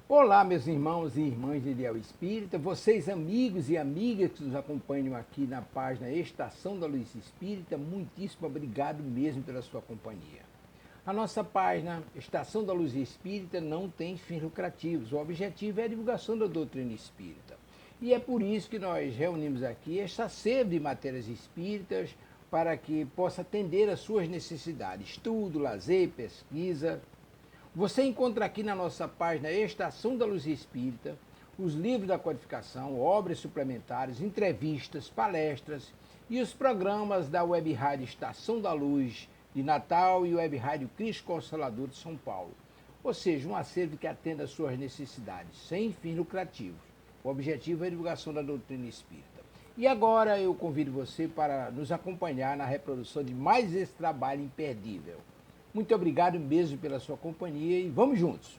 Olá, meus irmãos e irmãs de Ideal Espírita, vocês amigos e amigas que nos acompanham aqui na página Estação da Luz Espírita, muitíssimo obrigado mesmo pela sua companhia. A nossa página Estação da Luz Espírita não tem fins lucrativos, o objetivo é a divulgação da doutrina espírita. E é por isso que nós reunimos aqui esta sede de matérias espíritas para que possa atender às suas necessidades, estudo, lazer, pesquisa. Você encontra aqui na nossa página Estação da Luz Espírita os livros da codificação, obras suplementares, entrevistas, palestras e os programas da Web Rádio Estação da Luz de Natal e Web Rádio Cristo Consolador de São Paulo. Ou seja, um acervo que atenda às suas necessidades, sem fins lucrativos. O objetivo é a divulgação da doutrina espírita. E agora eu convido você para nos acompanhar na reprodução de mais esse trabalho imperdível. Muito obrigado mesmo pela sua companhia e vamos juntos.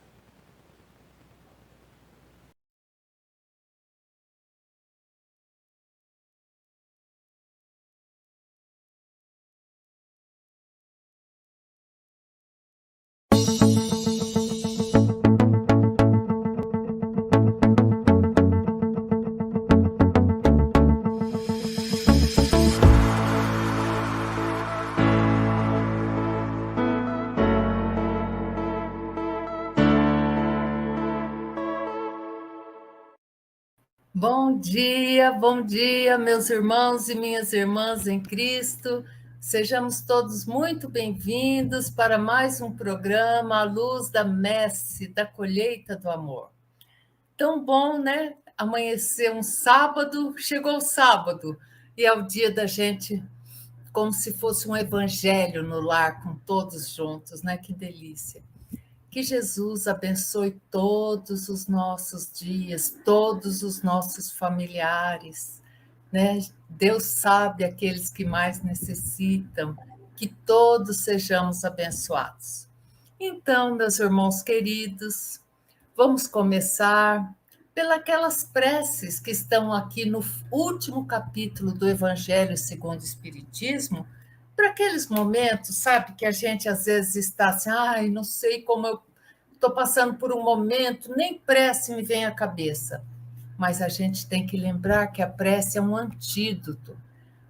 Bom dia, meus irmãos e minhas irmãs em Cristo. Sejamos todos muito bem-vindos para mais um programa à luz da messe, da colheita do amor. Tão bom, né? Amanhecer um sábado, chegou o sábado, e é o dia da gente, como se fosse um evangelho no lar, com todos juntos, né? Que delícia. Que Jesus abençoe todos os nossos dias, todos os nossos familiares, né? Deus sabe aqueles que mais necessitam, que todos sejamos abençoados. Então, meus irmãos queridos, vamos começar pelas preces que estão aqui no último capítulo do Evangelho segundo o Espiritismo, para aqueles momentos, sabe, que a gente às vezes está assim, ai, não sei como eu estou passando por um momento, nem prece me vem à cabeça. Mas a gente tem que lembrar que a prece é um antídoto.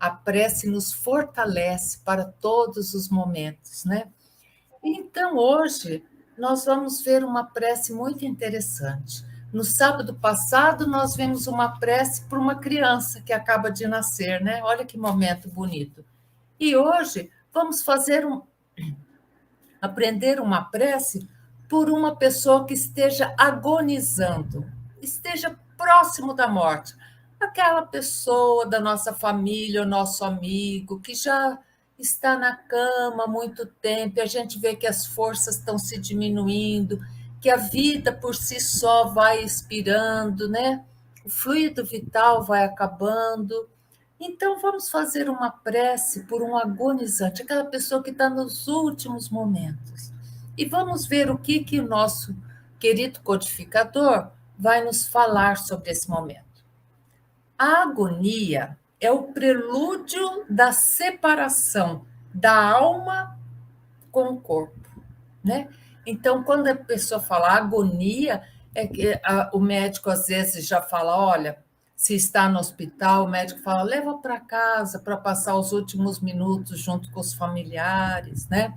A prece nos fortalece para todos os momentos, né? Então, hoje, nós vamos ver uma prece muito interessante. No sábado passado, nós vimos uma prece para uma criança que acaba de nascer, né? Olha que momento bonito. E hoje, vamos aprender uma prece por uma pessoa que esteja agonizando, esteja próximo da morte. Aquela pessoa da nossa família, o nosso amigo, que já está na cama há muito tempo, e a gente vê que as forças estão se diminuindo, que a vida por si só vai expirando, né? O fluido vital vai acabando. Então, vamos fazer uma prece por um agonizante, aquela pessoa que está nos últimos momentos. E vamos ver o que o nosso querido codificador vai nos falar sobre esse momento. A agonia é o prelúdio da separação da alma com o corpo, né? Então, quando a pessoa fala agonia, o médico às vezes já fala, olha, se está no hospital, o médico fala, leva para casa para passar os últimos minutos junto com os familiares, né?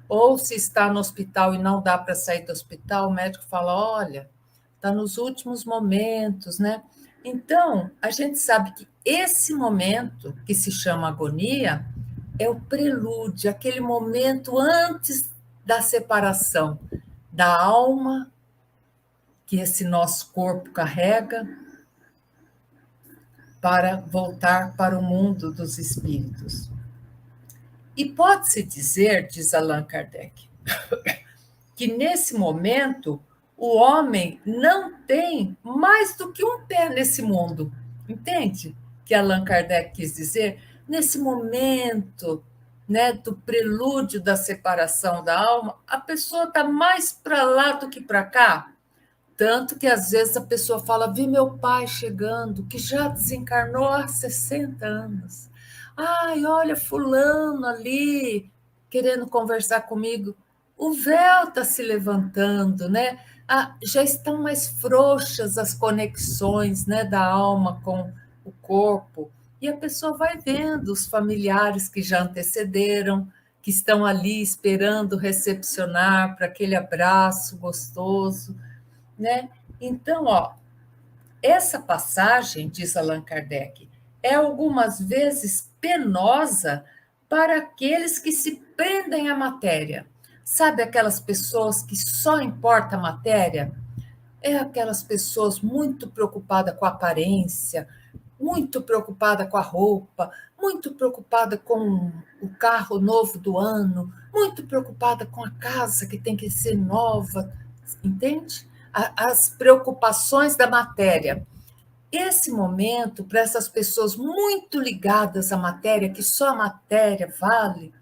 Ou se está no hospital e não dá para sair do hospital, o médico fala, olha, está nos últimos momentos, né? Então, a gente sabe que esse momento, que se chama agonia, é o prelúdio, aquele momento antes da separação da alma que esse nosso corpo carrega para voltar para o mundo dos espíritos. E pode-se dizer, diz Allan Kardec, que nesse momento o homem não tem mais do que um pé nesse mundo. Entende? Que Allan Kardec quis dizer? Nesse momento, né, do prelúdio da separação da alma, a pessoa está mais para lá do que para cá. Tanto que às vezes a pessoa fala: vi meu pai chegando, que já desencarnou há 60 anos. Ai, olha, fulano ali querendo conversar comigo. o véu está se levantando, né? Já estão mais frouxas as conexões, né, da alma com o corpo, e a pessoa vai vendo os familiares que já antecederam, que estão ali esperando recepcionar para aquele abraço gostoso, né? Então, ó, essa passagem, diz Allan Kardec, é algumas vezes penosa para aqueles que se prendem à matéria. Sabe aquelas pessoas que só importa a matéria? É aquelas pessoas muito preocupadas com a aparência, muito preocupada com a roupa, muito preocupada com o carro novo do ano, muito preocupada com a casa que tem que ser nova, entende? As preocupações da matéria. Esse momento, para essas pessoas muito ligadas à matéria, que só a matéria vale,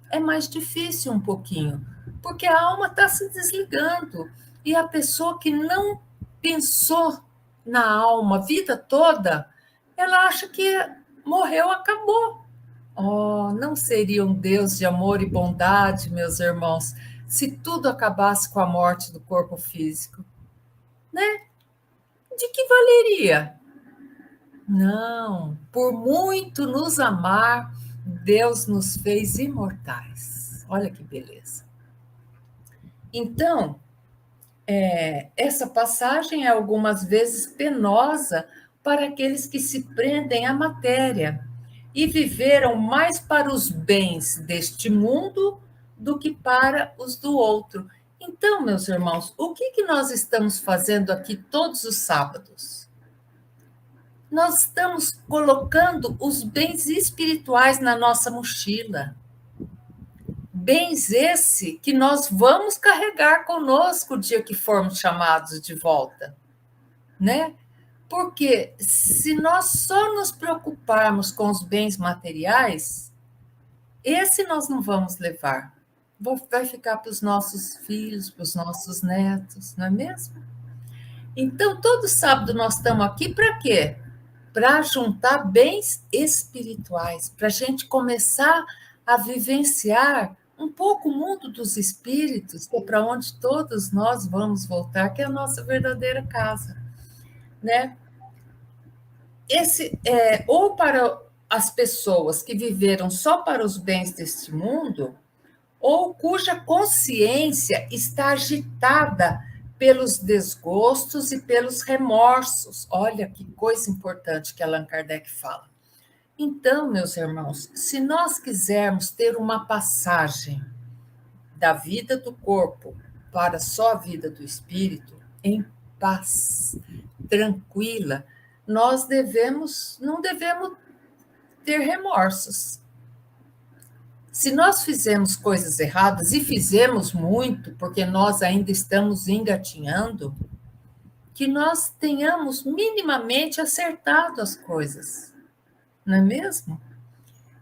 é mais difícil um pouquinho, porque a alma está se desligando. E a pessoa que não pensou na alma a vida toda, ela acha que morreu, acabou. Oh, não seria um Deus de amor e bondade, meus irmãos, se tudo acabasse com a morte do corpo físico, né? De que valeria? Não, por muito nos amar, Deus nos fez imortais. Olha que beleza. Então, essa passagem é algumas vezes penosa para aqueles que se prendem à matéria e viveram mais para os bens deste mundo do que para os do outro. Então, meus irmãos, o que nós estamos fazendo aqui todos os sábados? Nós estamos colocando os bens espirituais na nossa mochila. Bens esse que nós vamos carregar conosco o dia que formos chamados de volta, né? Porque se nós só nos preocuparmos com os bens materiais, esse nós não vamos levar. Vai ficar para os nossos filhos, para os nossos netos, não é mesmo? Então, todo sábado nós estamos aqui para quê? Para juntar bens espirituais, para a gente começar a vivenciar um pouco o mundo dos espíritos, que é para onde todos nós vamos voltar, que é a nossa verdadeira casa, né? Ou para as pessoas que viveram só para os bens deste mundo, ou cuja consciência está agitada pelos desgostos e pelos remorsos. Olha que coisa importante que Allan Kardec fala. Então, meus irmãos, se nós quisermos ter uma passagem da vida do corpo para só a vida do espírito, em paz, tranquila, nós não devemos ter remorsos. Se nós fizemos coisas erradas, e fizemos muito, porque nós ainda estamos engatinhando, que nós tenhamos minimamente acertado as coisas, não é mesmo?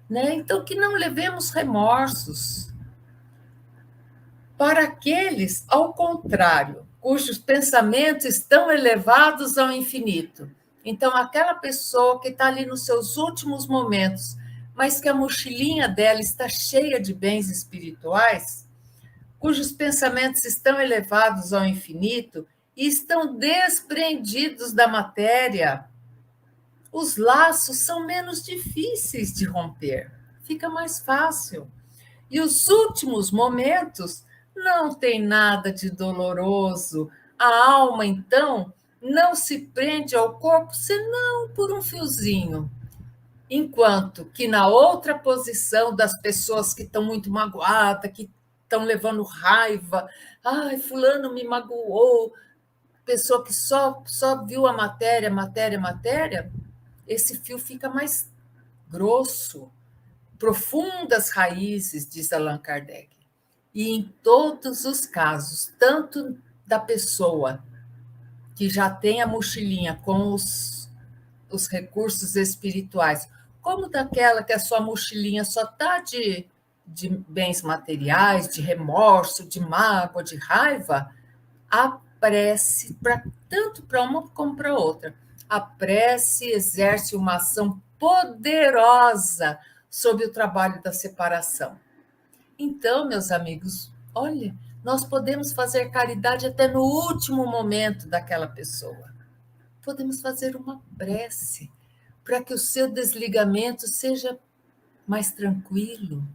Né? Então, que não levemos remorsos. Para aqueles, ao contrário, cujos pensamentos estão elevados ao infinito. Então, aquela pessoa que está ali nos seus últimos momentos, mas que a mochilinha dela está cheia de bens espirituais, cujos pensamentos estão elevados ao infinito e estão desprendidos da matéria, os laços são menos difíceis de romper, fica mais fácil. E os últimos momentos não tem nada de doloroso. A alma, então, não se prende ao corpo senão por um fiozinho. Enquanto que na outra posição das pessoas que estão muito magoadas, que estão levando raiva, ai, fulano me magoou, pessoa que só viu a matéria, matéria, matéria, esse fio fica mais grosso, profundas raízes, diz Allan Kardec. E em todos os casos, tanto da pessoa que já tem a mochilinha com os recursos espirituais, como daquela que a sua mochilinha só está de bens materiais, de remorso, de mágoa, de raiva, a prece, tanto para uma como para outra, a prece exerce uma ação poderosa sobre o trabalho da separação. Então, meus amigos, Olha, nós podemos fazer caridade até no último momento daquela pessoa. Podemos fazer uma prece para que o seu desligamento seja mais tranquilo.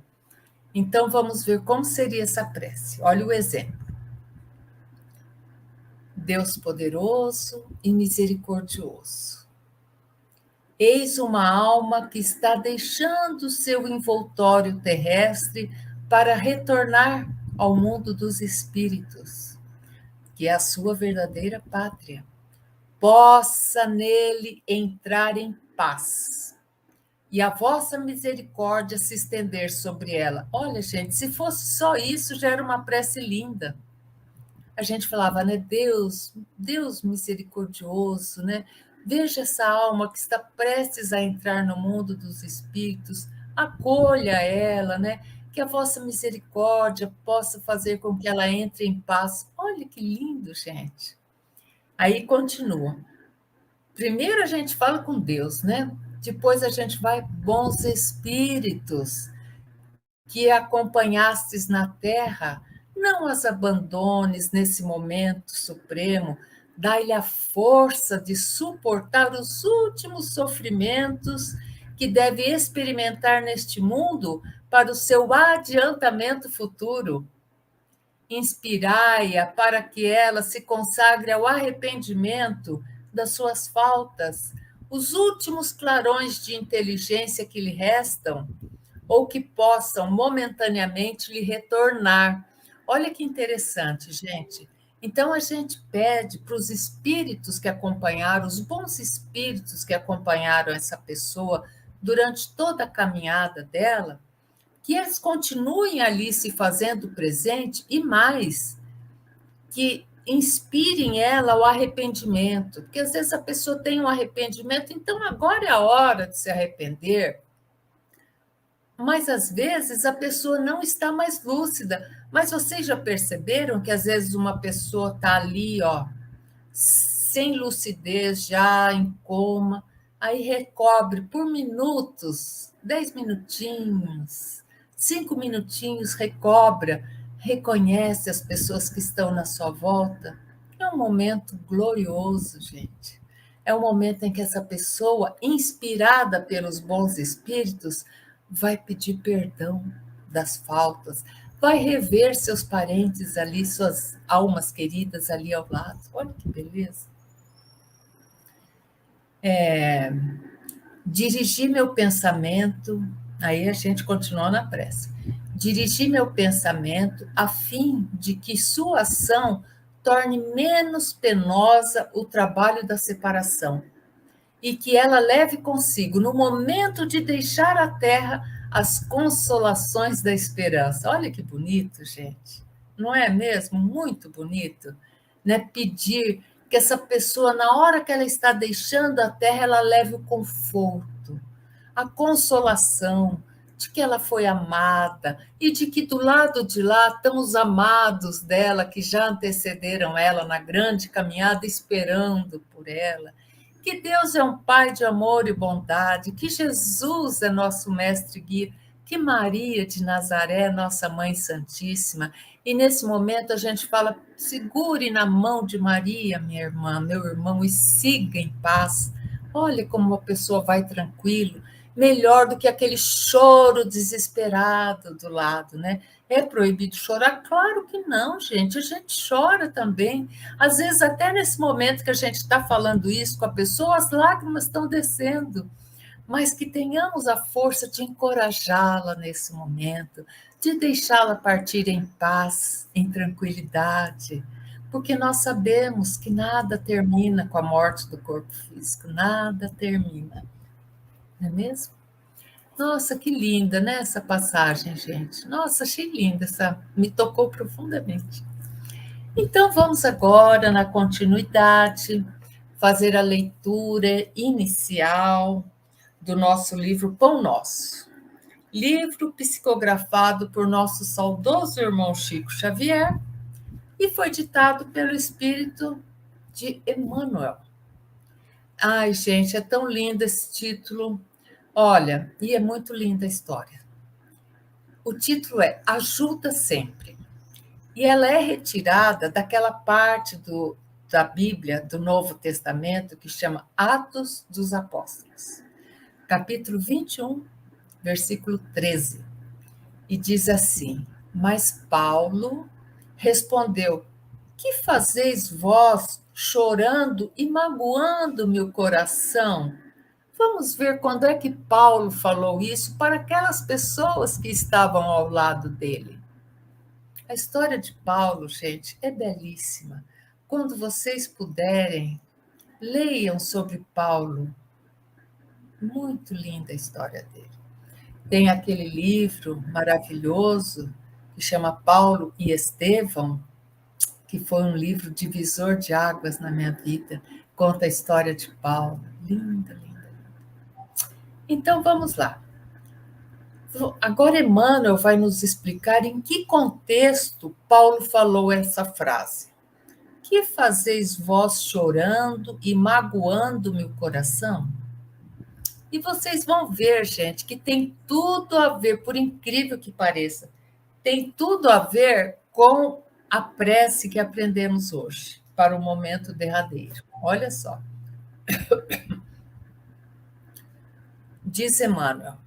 Então, vamos ver como seria essa prece. Olha o exemplo. Deus poderoso e misericordioso, eis uma alma que está deixando seu envoltório terrestre para retornar ao mundo dos espíritos, que é a sua verdadeira pátria. Possa nele entrar em paz e a vossa misericórdia se estender sobre ela. Olha, gente, se fosse só isso, já era uma prece linda. A gente falava, né? Deus misericordioso, né? Veja essa alma que está prestes a entrar no mundo dos espíritos, acolha ela, né? Que a vossa misericórdia possa fazer com que ela entre em paz. Olha que lindo, gente. Aí continua. Primeiro a gente fala com Deus, né? Depois a gente vai, bons espíritos que acompanhastes na terra, não as abandones nesse momento supremo, dai-lhe a força de suportar os últimos sofrimentos que deve experimentar neste mundo para o seu adiantamento futuro. Inspirai-a para que ela se consagre ao arrependimento das suas faltas, os últimos clarões de inteligência que lhe restam, ou que possam momentaneamente lhe retornar. Olha que interessante, gente. Então a gente pede para os espíritos que acompanharam, os bons espíritos que acompanharam essa pessoa durante toda a caminhada dela, que eles continuem ali se fazendo presente e mais, que inspirem ela ao arrependimento, porque às vezes a pessoa tem um arrependimento, então agora é a hora de se arrepender, mas às vezes a pessoa não está mais lúcida. Mas vocês já perceberam que às vezes uma pessoa está ali, ó, sem lucidez, já em coma, aí recobre por minutos, 10 minutinhos, 5 minutinhos, recobra, reconhece as pessoas que estão na sua volta. É um momento glorioso, gente. É um momento em que essa pessoa, inspirada pelos bons espíritos, vai pedir perdão das faltas, vai rever seus parentes ali, suas almas queridas ali ao lado. Olha que beleza. Dirigir meu pensamento, aí a gente continua na prece. Dirigir meu pensamento a fim de que sua ação torne menos penosa o trabalho da separação e que ela leve consigo, no momento de deixar a terra, as consolações da esperança. Olha que bonito, gente. Não é mesmo? Muito bonito, né? Pedir que essa pessoa, na hora que ela está deixando a terra, ela leve o conforto, a consolação de que ela foi amada e de que do lado de lá estão os amados dela que já antecederam ela na grande caminhada, esperando por ela. Que Deus é um Pai de amor e bondade, que Jesus é nosso mestre guia, que Maria de Nazaré é nossa Mãe Santíssima. E nesse momento a gente fala, segure na mão de Maria, minha irmã, meu irmão, e siga em paz. Olha como a pessoa vai tranquilo, melhor do que aquele choro desesperado do lado, né? É proibido chorar? Claro que não, gente. A gente chora também. Às vezes, até nesse momento que a gente está falando isso com a pessoa, as lágrimas estão descendo. Mas que tenhamos a força de encorajá-la nesse momento, de deixá-la partir em paz, em tranquilidade, porque nós sabemos que nada termina com a morte do corpo físico, nada termina, não é mesmo? Nossa, que linda, né, essa passagem, gente. Nossa, achei linda, me tocou profundamente. Então, vamos agora, na continuidade, fazer a leitura inicial do nosso livro Pão Nosso. Livro psicografado por nosso saudoso irmão Chico Xavier e foi ditado pelo espírito de Emmanuel. Ai, gente, é tão lindo esse título. Olha, e é muito linda a história. O título é Ajuda Sempre. E ela é retirada daquela parte da Bíblia, do Novo Testamento, que chama Atos dos Apóstolos, capítulo 21, versículo 13. E diz assim: Mas Paulo respondeu: Que fazeis vós chorando e magoando meu coração? Vamos ver quando é que Paulo falou isso para aquelas pessoas que estavam ao lado dele. A história de Paulo, gente, é belíssima. Quando vocês puderem, leiam sobre Paulo. Muito linda a história dele. Tem aquele livro maravilhoso que chama Paulo e Estevão, que foi um livro divisor de águas na minha vida. Conta a história de Paulo. Linda, linda. Então vamos lá. Agora Emmanuel vai nos explicar em que contexto Paulo falou essa frase. Que fazeis vós chorando e magoando meu coração? E vocês vão ver, gente, que tem tudo a ver, por incrível que pareça, tem tudo a ver com a prece que aprendemos hoje, para o momento derradeiro. Olha só. Diz Emmanuel: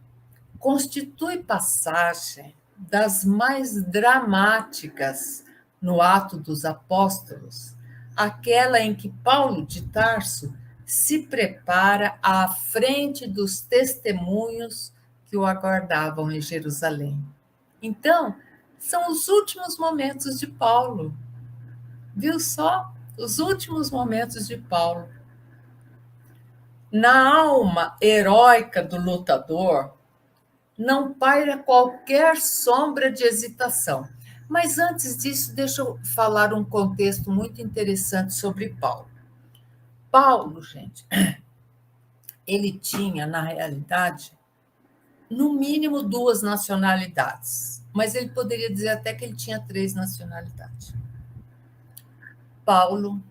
constitui passagem das mais dramáticas no Ato dos Apóstolos, aquela em que Paulo de Tarso se prepara à frente dos testemunhos que o aguardavam em Jerusalém. Então, são os últimos momentos de Paulo. Viu só? Os últimos momentos de Paulo. Na alma heróica do lutador, não paira qualquer sombra de hesitação. Mas antes disso, deixa eu falar um contexto muito interessante sobre Paulo. Paulo, gente, ele tinha, na realidade, no mínimo 2 nacionalidades, mas ele poderia dizer até que ele tinha 3 nacionalidades. Paulo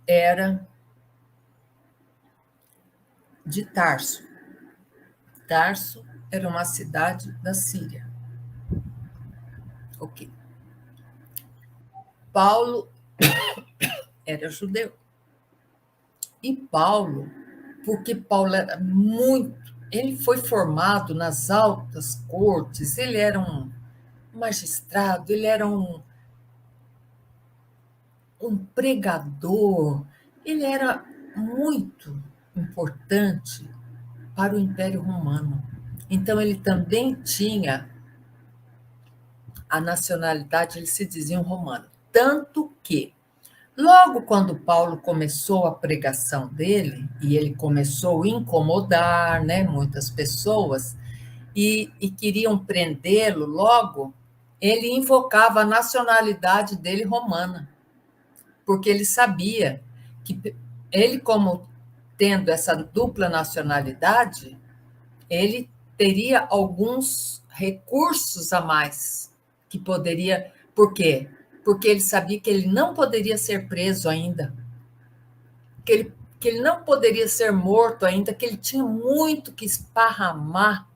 era de Tarso. Tarso era uma cidade da Síria. Ok. Paulo era judeu. E Paulo, porque Paulo era muito. Ele foi formado nas altas cortes, ele era um magistrado, ele era um pregador, ele era muito importante para o Império Romano. Então, ele também tinha a nacionalidade, ele se dizia um romano. Tanto que, logo quando Paulo começou a pregação dele, e ele começou a incomodar, né, muitas pessoas, e queriam prendê-lo logo, ele invocava a nacionalidade dele romana, porque ele sabia que ele, como tendo essa dupla nacionalidade, ele teria alguns recursos a mais que poderia. Por quê? Porque ele sabia que ele não poderia ser preso ainda, que ele não poderia ser morto ainda, que ele tinha muito que esparramar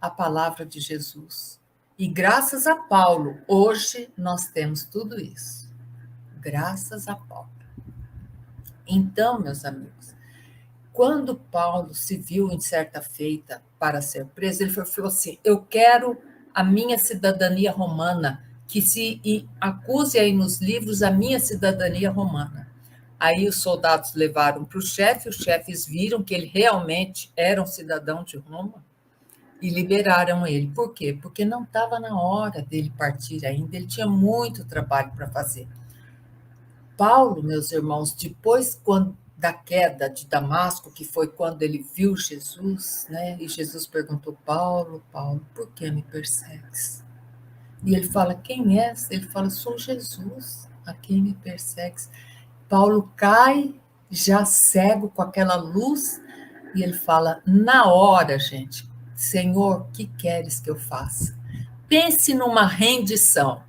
a palavra de Jesus. E graças a Paulo, hoje nós temos tudo isso. Graças a Paulo. Então, meus amigos, quando Paulo se viu em certa feita para ser preso, ele falou assim: eu quero a minha cidadania romana, que se acuse aí nos livros a minha cidadania romana. Aí os soldados levaram para o chefe, os chefes viram que ele realmente era um cidadão de Roma e liberaram ele. Por quê? Porque não estava na hora dele partir ainda, ele tinha muito trabalho para fazer. Paulo, meus irmãos, depois da queda de Damasco, que foi quando ele viu Jesus, né? E Jesus perguntou: Paulo, Paulo, por que me persegues? E ele fala: quem és? Ele fala: sou Jesus, a quem me persegues. Paulo cai, já cego com aquela luz, e ele fala: na hora, gente, Senhor, o que queres que eu faça? Pense numa rendição.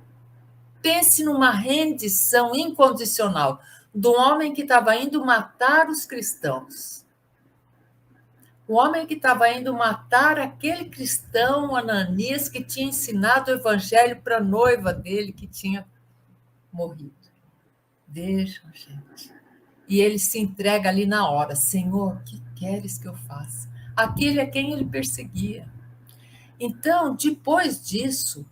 Pense numa rendição incondicional do homem que estava indo matar os cristãos. O homem que estava indo matar aquele cristão Ananias que tinha ensinado o evangelho para a noiva dele que tinha morrido. Vejam, gente. E ele se entrega ali na hora. Senhor, o que queres que eu faça? Aquele é quem ele perseguia. Então, depois disso,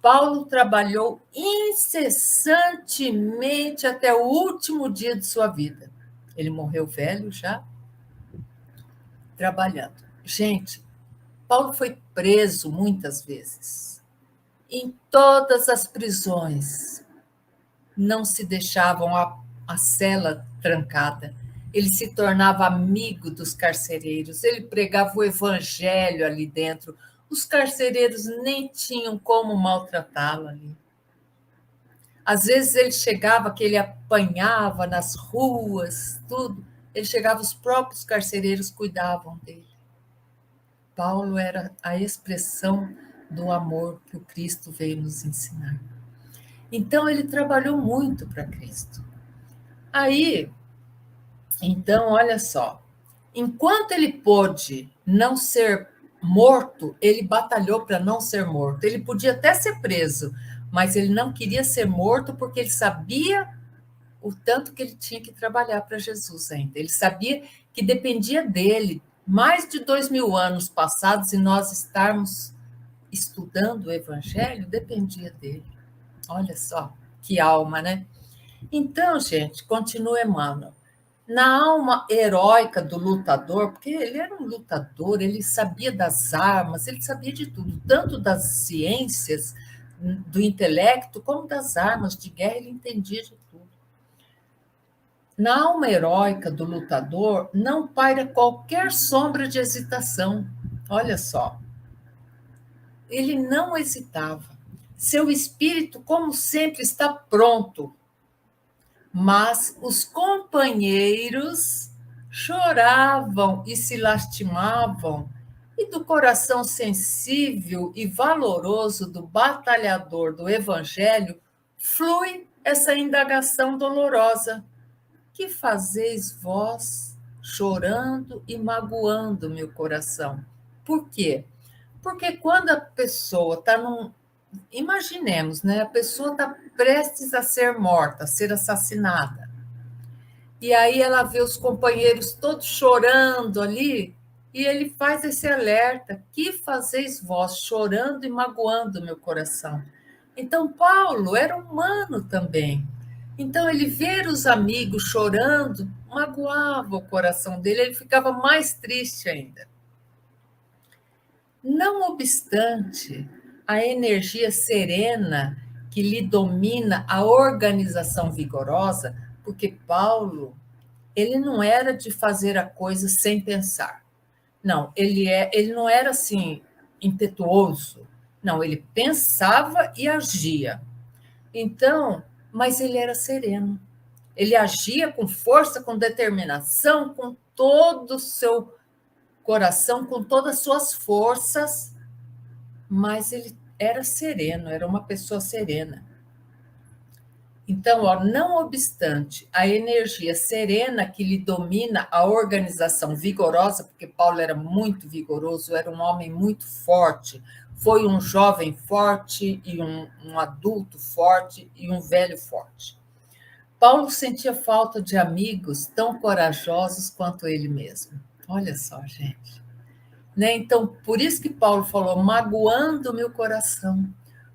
Paulo trabalhou incessantemente até o último dia de sua vida. Ele morreu velho já, trabalhando. Gente, Paulo foi preso muitas vezes. Em todas as prisões, não se deixavam a cela trancada. Ele se tornava amigo dos carcereiros, ele pregava o evangelho ali dentro. Os carcereiros nem tinham como maltratá-lo ali. Às vezes ele chegava, que ele apanhava nas ruas, tudo. Ele chegava, os próprios carcereiros cuidavam dele. Paulo era a expressão do amor que o Cristo veio nos ensinar. Então, ele trabalhou muito para Cristo. Aí, então, olha só, enquanto ele pôde não ser morto, ele batalhou para não ser morto. Ele podia até ser preso, mas ele não queria ser morto porque ele sabia o tanto que ele tinha que trabalhar para Jesus ainda. Ele sabia que dependia dele. Mais de 2000 anos passados e nós estarmos estudando o Evangelho, dependia dele. Olha só, que alma, né? Então, gente, continua Emmanuel. Na alma heróica do lutador, porque ele era um lutador, ele sabia das armas, ele sabia de tudo, tanto das ciências, do intelecto, como das armas de guerra, ele entendia de tudo. Na alma heróica do lutador não paira qualquer sombra de hesitação. Olha só. Ele não hesitava. Seu espírito, como sempre, está pronto. Mas os companheiros choravam e se lastimavam, e do coração sensível e valoroso do batalhador do Evangelho flui essa indagação dolorosa. Que fazeis vós, chorando e magoando meu coração? Por quê? Porque quando a pessoa está num. Imaginemos, né? A pessoa está prestes a ser morta, a ser assassinada. E aí ela vê os companheiros todos chorando ali, e ele faz esse alerta: que fazeis vós, chorando e magoando meu coração? Então, Paulo era humano também. Então, ele ver os amigos chorando magoava o coração dele, ele ficava mais triste ainda. Não obstante, a energia serena que lhe domina a organização vigorosa, porque Paulo, ele não era de fazer a coisa sem pensar. Não, ele não era assim impetuoso. Não, ele pensava e agia. Então, mas ele era sereno. Ele agia com força, com determinação, com todo o seu coração, com todas as suas forças, mas ele era sereno, era uma pessoa serena. Então, ó, não obstante a energia serena que lhe domina a organização vigorosa, porque Paulo era muito vigoroso, era um homem muito forte, foi um jovem forte e um adulto forte e um velho forte. Paulo sentia falta de amigos tão corajosos quanto ele mesmo. Olha só, gente. Né? Então, por isso que Paulo falou, magoando meu coração.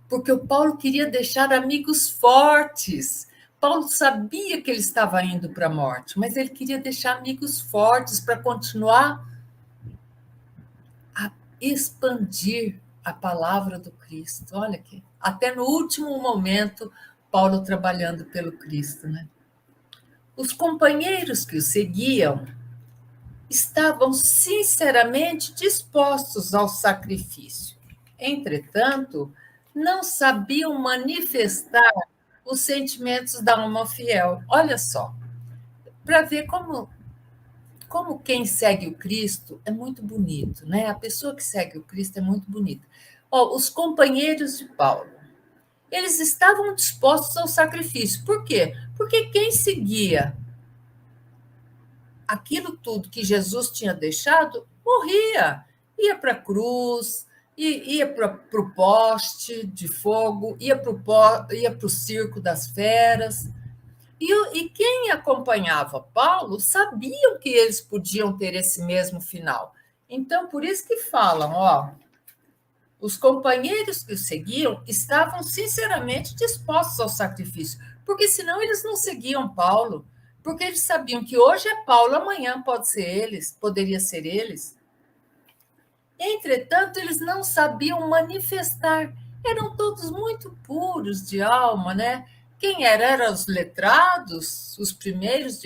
Porque o Paulo queria deixar amigos fortes. Paulo sabia que ele estava indo para a morte, mas ele queria deixar amigos fortes para continuar a expandir a palavra do Cristo. Olha aqui, até no último momento, Paulo trabalhando pelo Cristo, né? Os companheiros que o seguiam estavam sinceramente dispostos ao sacrifício. Entretanto, não sabiam manifestar os sentimentos da alma fiel. Olha só, para ver como quem segue o Cristo é muito bonito, né? A pessoa que segue o Cristo é muito bonita. Ó, os companheiros de Paulo, eles estavam dispostos ao sacrifício. Por quê? Porque quem seguia aquilo tudo que Jesus tinha deixado, morria. Ia para a cruz, ia para o poste de fogo, ia para o circo das feras. E quem acompanhava Paulo sabiam que eles podiam ter esse mesmo final. Então, por isso que falam, ó, os companheiros que o seguiam estavam sinceramente dispostos ao sacrifício, porque senão eles não seguiam Paulo, porque eles sabiam que hoje é Paulo, amanhã pode ser eles, poderia ser eles. Entretanto, eles não sabiam manifestar, eram todos muito puros de alma, né? Quem era? Eram os letrados, os primeiros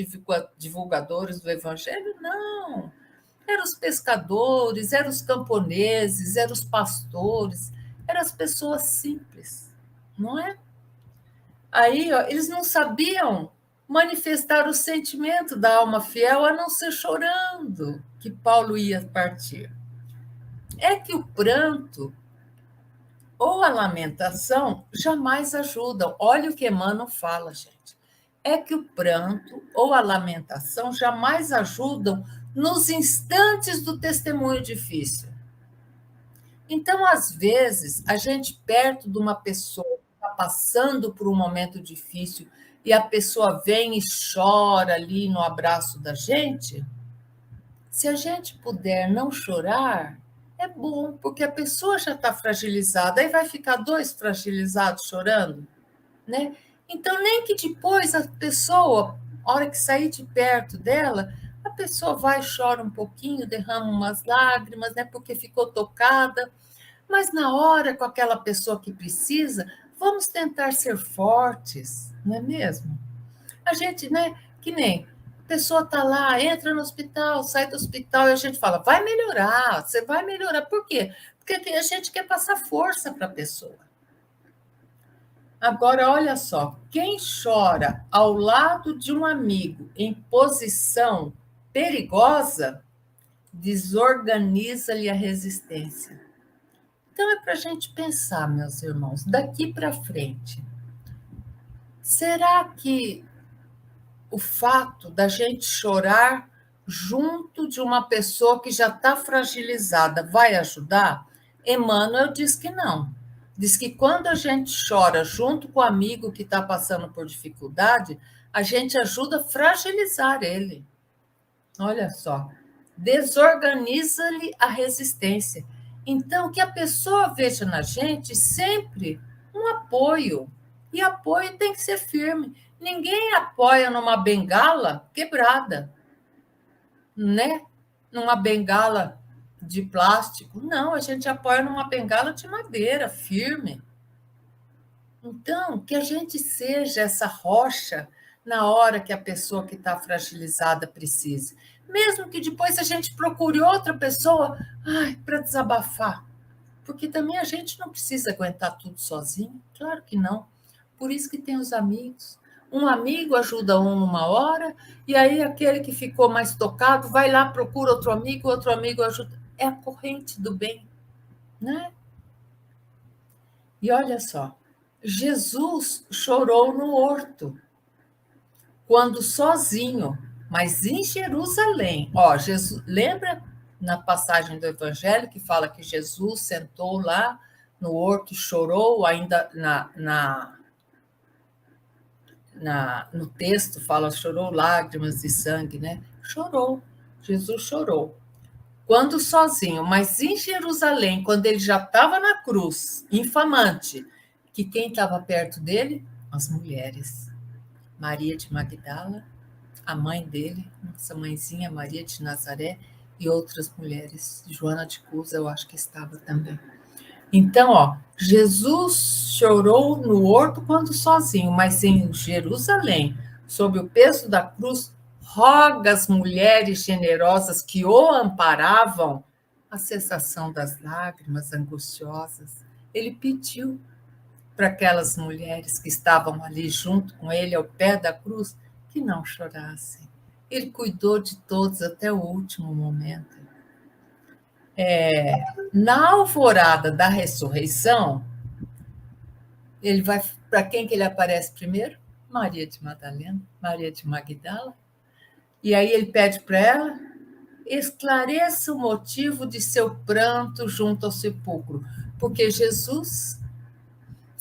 divulgadores do evangelho? Não. Eram os pescadores, eram os camponeses, eram os pastores, eram as pessoas simples, não é? Aí, ó, eles não sabiam manifestar o sentimento da alma fiel a não ser chorando que Paulo ia partir. É que o pranto ou a lamentação jamais ajudam. Olha o que Emmanuel fala, gente. É que o pranto ou a lamentação jamais ajudam nos instantes do testemunho difícil. Então, às vezes, a gente perto de uma pessoa que está passando por um momento difícil e a pessoa vem e chora ali no abraço da gente, se a gente puder não chorar, é bom, porque a pessoa já está fragilizada, aí vai ficar dois fragilizados chorando, né? Então, nem que depois a pessoa, a hora que sair de perto dela, a pessoa vai, chora um pouquinho, derrama umas lágrimas, né? Porque ficou tocada, mas na hora com aquela pessoa que precisa, vamos tentar ser fortes, não é mesmo? A gente, né? Que nem a pessoa está lá, entra no hospital, sai do hospital e a gente fala, vai melhorar, você vai melhorar. Por quê? Porque a gente quer passar força para a pessoa. Agora, olha só, quem chora ao lado de um amigo em posição perigosa, desorganiza-lhe a resistência. Então, é para a gente pensar, meus irmãos, daqui para frente. Será que o fato da gente chorar junto de uma pessoa que já está fragilizada vai ajudar? Emmanuel diz que não. Diz que quando a gente chora junto com o amigo que está passando por dificuldade, a gente ajuda a fragilizar ele. Olha só, desorganiza-lhe a resistência. Então, que a pessoa veja na gente sempre um apoio. E apoio tem que ser firme. Ninguém apoia numa bengala quebrada, né? Numa bengala de plástico. Não, a gente apoia numa bengala de madeira, firme. Então, que a gente seja essa rocha na hora que a pessoa que está fragilizada precise. Mesmo que depois a gente procure outra pessoa para desabafar. Porque também a gente não precisa aguentar tudo sozinho. Claro que não. Por isso que tem os amigos. Um amigo ajuda um numa hora, e aí aquele que ficou mais tocado vai lá, procura outro amigo ajuda. É a corrente do bem, né? E olha só, Jesus chorou no horto, quando sozinho, mas em Jerusalém. Ó, Jesus, lembra na passagem do Evangelho que fala que Jesus sentou lá no horto e chorou, ainda no texto fala chorou lágrimas de sangue, né? Chorou, Jesus chorou. Quando sozinho, mas em Jerusalém, quando ele já estava na cruz, infamante, que quem estava perto dele? As mulheres. Maria de Magdala, a mãe dele, nossa mãezinha Maria de Nazaré, e outras mulheres. Joana de Cusa, eu acho que estava também. Então, ó, Jesus chorou no horto quando sozinho, mas em Jerusalém, sob o peso da cruz, roga às mulheres generosas que o amparavam a cessação das lágrimas angustiosas. Ele pediu para aquelas mulheres que estavam ali junto com ele, ao pé da cruz, que não chorassem. Ele cuidou de todos até o último momento. Na alvorada da ressurreição, ele vai para quem que ele aparece primeiro? Maria de Madalena, Maria de Magdala. E aí ele pede para ela: esclareça o motivo de seu pranto junto ao sepulcro, porque Jesus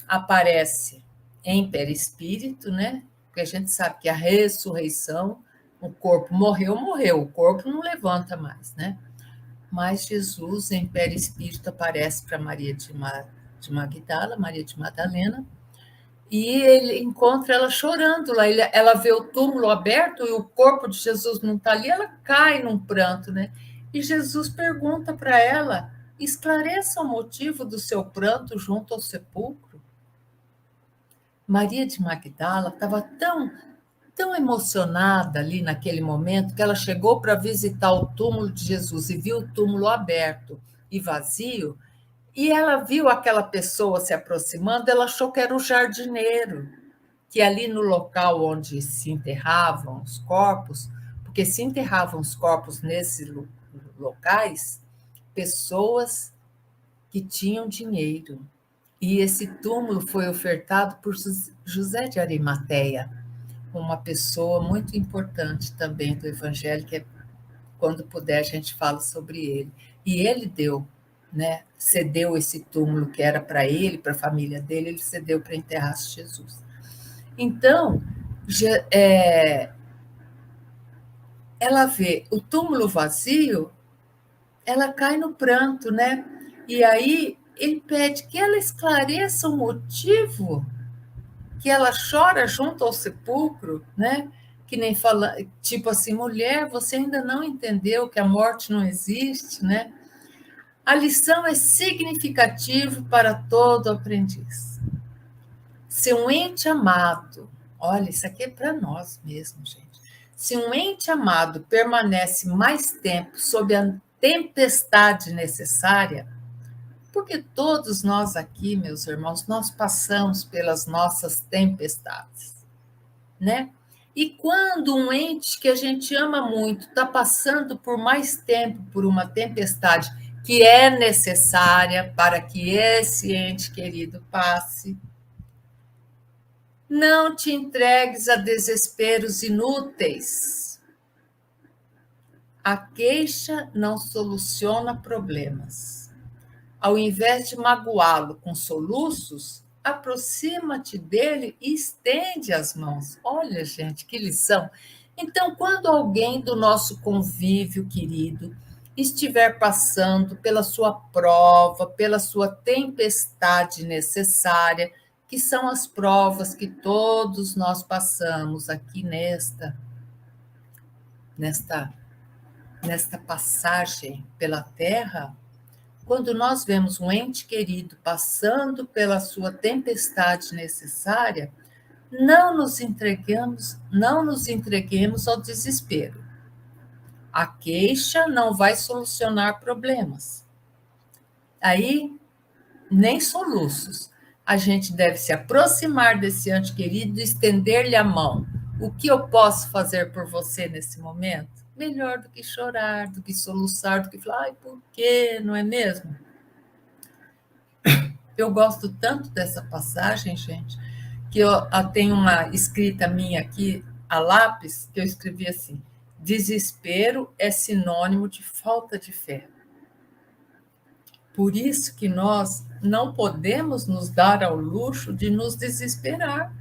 aparece em perispírito, né? Porque a gente sabe que a ressurreição, o corpo morreu, morreu, o corpo não levanta mais, né? Mas Jesus, em perispírito, aparece para Maria de Magdala, Maria de Madalena, e ele encontra ela chorando lá. Ela vê o túmulo aberto e o corpo de Jesus não está ali, ela cai num pranto, né? E Jesus pergunta para ela: esclareça o motivo do seu pranto junto ao sepulcro. Maria de Magdala estava tão emocionada ali naquele momento que ela chegou para visitar o túmulo de Jesus e viu o túmulo aberto e vazio, e ela viu aquela pessoa se aproximando, ela achou que era o jardineiro, que ali no local onde se enterravam os corpos, porque se enterravam os corpos nesses locais, pessoas que tinham dinheiro. E esse túmulo foi ofertado por José de Arimateia, uma pessoa muito importante também do Evangelho, que quando puder a gente fala sobre ele. E ele deu, né, cedeu esse túmulo que era para ele, para a família dele, ele cedeu para enterrar Jesus. Então, ela vê o túmulo vazio, ela cai no pranto, né? E aí ele pede que ela esclareça o motivo que ela chora junto ao sepulcro, né? Que nem fala, tipo assim, mulher, você ainda não entendeu que a morte não existe, né? A lição é significativa para todo aprendiz. Se um ente amado, olha, isso aqui é para nós mesmos, gente. Se um ente amado permanece mais tempo sob a tempestade necessária, porque todos nós aqui, meus irmãos, nós passamos pelas nossas tempestades, né? E quando um ente que a gente ama muito está passando por mais tempo por uma tempestade que é necessária para que esse ente querido passe, não te entregues a desesperos inúteis. A queixa não soluciona problemas. Ao invés de magoá-lo com soluços, aproxima-te dele e estende as mãos. Olha, gente, que lição. Então, quando alguém do nosso convívio querido estiver passando pela sua prova, pela sua tempestade necessária, que são as provas que todos nós passamos aqui nesta, nesta passagem pela Terra, quando nós vemos um ente querido passando pela sua tempestade necessária, não nos entreguemos ao desespero. A queixa não vai solucionar problemas. Aí, nem soluços. A gente deve se aproximar desse ente querido e estender-lhe a mão. O que eu posso fazer por você nesse momento? Melhor do que chorar, do que soluçar, do que falar, ai, por quê? Não é mesmo? Eu gosto tanto dessa passagem, gente, que eu tenho uma escrita minha aqui, a lápis, que eu escrevi assim: desespero é sinônimo de falta de fé. Por isso que nós não podemos nos dar ao luxo de nos desesperar.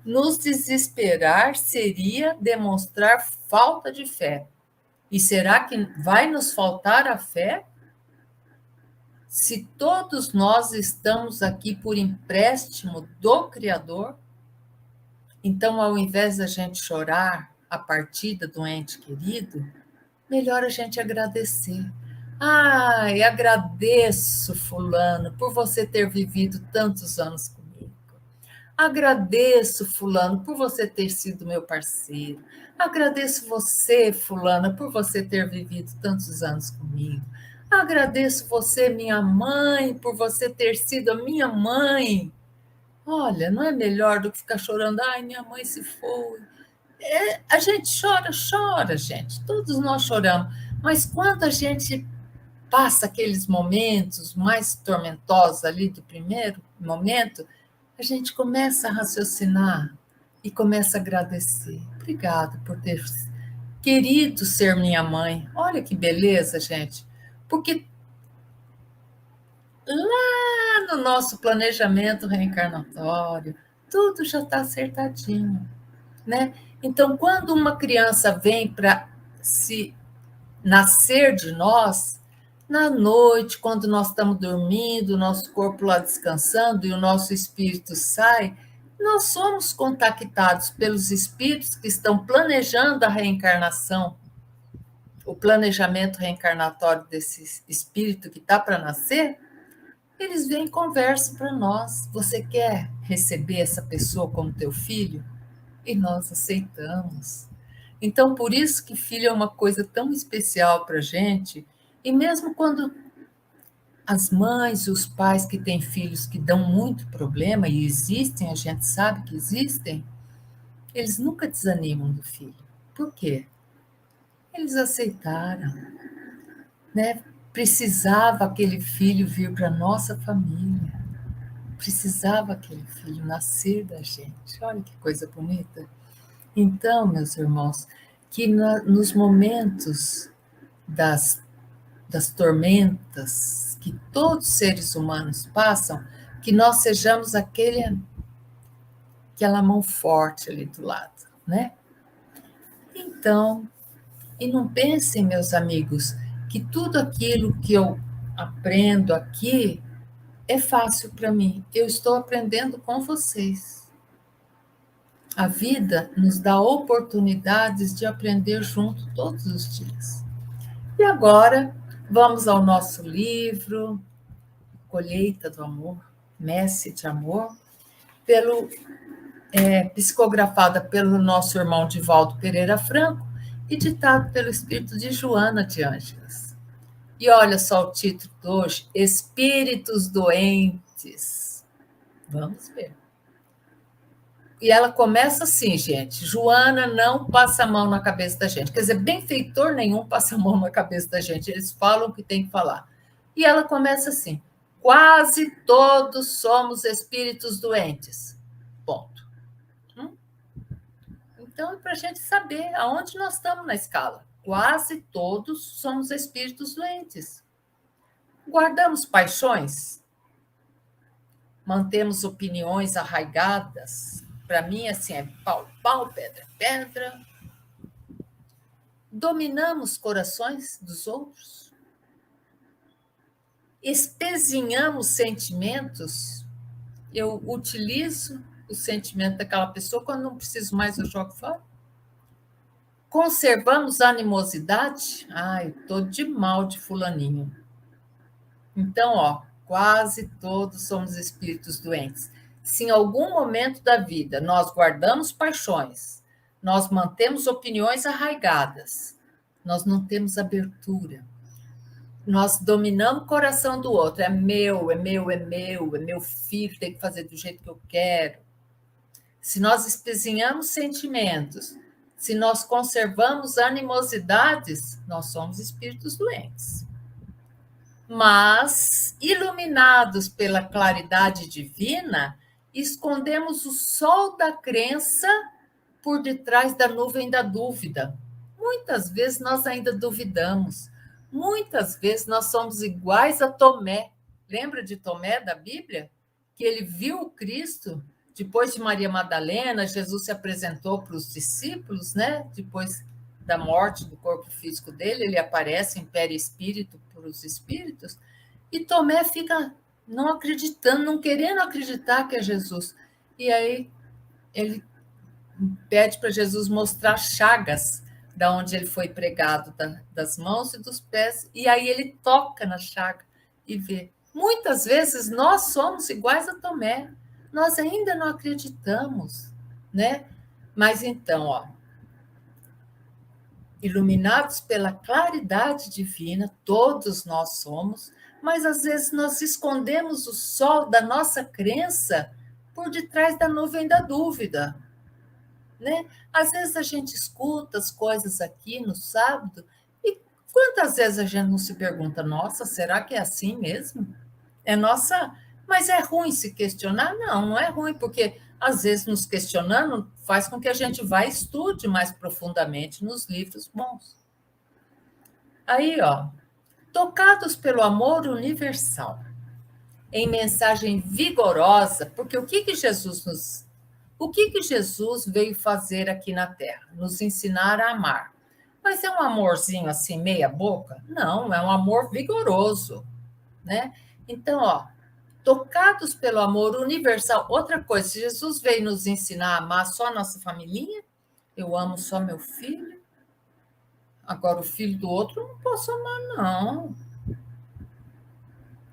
Nos desesperar seria demonstrar falta de fé. E será que vai nos faltar a fé? Se todos nós estamos aqui por empréstimo do Criador, então, ao invés da gente chorar a partida do ente querido, melhor a gente agradecer. Ai, agradeço, fulano, por você ter vivido tantos anos comigo. Agradeço, fulano, por você ter sido meu parceiro. Agradeço você, fulana, por você ter vivido tantos anos comigo. Agradeço você, minha mãe, por você ter sido a minha mãe. Olha, não é melhor do que ficar chorando, ai, minha mãe se foi. A gente chora, chora, gente. Todos nós choramos. Mas quando a gente passa aqueles momentos mais tormentosos ali do primeiro momento, a gente começa a raciocinar e começa a agradecer. Obrigada por ter querido ser minha mãe. Olha que beleza, gente. Porque lá no nosso planejamento reencarnatório, tudo já está acertadinho, né? Então, quando uma criança vem para se nascer de nós, na noite, quando nós estamos dormindo, o nosso corpo lá descansando e o nosso espírito sai, nós somos contactados pelos espíritos que estão planejando a reencarnação, o planejamento reencarnatório desse espírito que está para nascer. Eles vêm e conversam para nós. Você quer receber essa pessoa como teu filho? E nós aceitamos. Então, por isso que filho é uma coisa tão especial para a gente. E mesmo quando as mães e os pais que têm filhos que dão muito problema, e existem, a gente sabe que existem, eles nunca desanimam do filho. Por quê? Eles aceitaram, né? Precisava aquele filho vir para a nossa família. Precisava aquele filho nascer da gente. Olha que coisa bonita. Então, meus irmãos, que nos momentos das tormentas que todos os seres humanos passam, que nós sejamos aquela mão forte ali do lado, né? Então, e não pensem, meus amigos, que tudo aquilo que eu aprendo aqui é fácil para mim. Eu estou aprendendo com vocês. A vida nos dá oportunidades de aprender junto todos os dias. E agora, vamos ao nosso livro, Colheita do Amor, Messe de Amor, psicografada pelo nosso irmão Divaldo Pereira Franco e ditado pelo espírito de Joana de Ângeles. E olha só o título de hoje: Espíritos Doentes. Vamos ver. E ela começa assim, gente: Joana não passa a mão na cabeça da gente. Quer dizer, benfeitor nenhum passa a mão na cabeça da gente. Eles falam o que tem que falar. E ela começa assim: quase todos somos espíritos doentes. Ponto. Então, é para a gente saber aonde nós estamos na escala. Quase todos somos espíritos doentes. Guardamos paixões? Mantemos opiniões arraigadas? Para mim, assim, é pau, pau, pedra, pedra. Dominamos corações dos outros? Espezinhamos sentimentos? Eu utilizo o sentimento daquela pessoa, quando não preciso mais, eu jogo fora? Conservamos animosidade? Eu estou de mal de fulaninho. Então, quase todos somos espíritos doentes. Se em algum momento da vida nós guardamos paixões, nós mantemos opiniões arraigadas, nós não temos abertura, nós dominamos o coração do outro, é meu, é meu, é meu, é meu filho, tem que fazer do jeito que eu quero. Se nós espezinhamos sentimentos, se nós conservamos animosidades, nós somos espíritos doentes. Mas, iluminados pela claridade divina, escondemos o sol da crença por detrás da nuvem da dúvida. Muitas vezes nós ainda duvidamos. Muitas vezes nós somos iguais a Tomé. Lembra de Tomé da Bíblia? Que ele viu o Cristo. Depois de Maria Madalena, Jesus se apresentou para os discípulos, né? Depois da morte do corpo físico dele, ele aparece em perispírito para os espíritos, e Tomé fica não acreditando, não querendo acreditar que é Jesus. E aí ele pede para Jesus mostrar chagas da onde ele foi pregado, das mãos e dos pés, e aí ele toca na chaga e vê. Muitas vezes nós somos iguais a Tomé, nós ainda não acreditamos, né? Mas então, iluminados pela claridade divina, todos nós somos, mas às vezes nós escondemos o sol da nossa crença por detrás da nuvem da dúvida, né? Às vezes a gente escuta as coisas aqui no sábado e quantas vezes a gente não se pergunta: nossa, será que é assim mesmo? É nossa, mas é ruim se questionar? Não, não é ruim, porque às vezes nos questionando, faz com que a gente vá e estude mais profundamente nos livros bons. Aí, ó, tocados pelo amor universal, em mensagem vigorosa, porque o que que Jesus veio fazer aqui na Terra? Nos ensinar a amar. Mas é um amorzinho assim, meia boca? Não, é um amor vigoroso, né? Então, ó, tocados pelo amor universal. Outra coisa, Jesus veio nos ensinar a amar só a nossa família? Eu amo só meu filho? Agora o filho do outro eu não posso amar, não.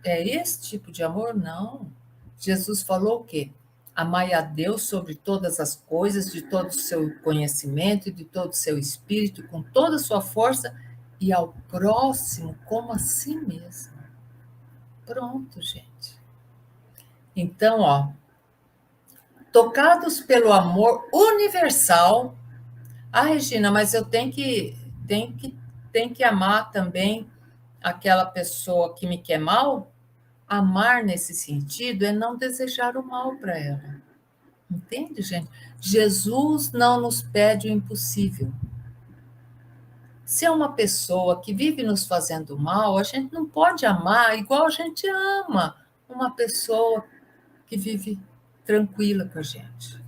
É esse tipo de amor? Não. Jesus falou o quê? Amai a Deus sobre todas as coisas, de todo o seu conhecimento, de todo o seu espírito, com toda a sua força, e ao próximo como a si mesmo. Pronto, gente. Então, ó, tocados pelo amor universal. Ah, Regina, mas eu tenho que amar também aquela pessoa que me quer mal? Amar nesse sentido é não desejar o mal para ela. Entende, gente? Jesus não nos pede o impossível. Se é uma pessoa que vive nos fazendo mal, a gente não pode amar igual a gente ama uma pessoa que vive tranquila com a gente.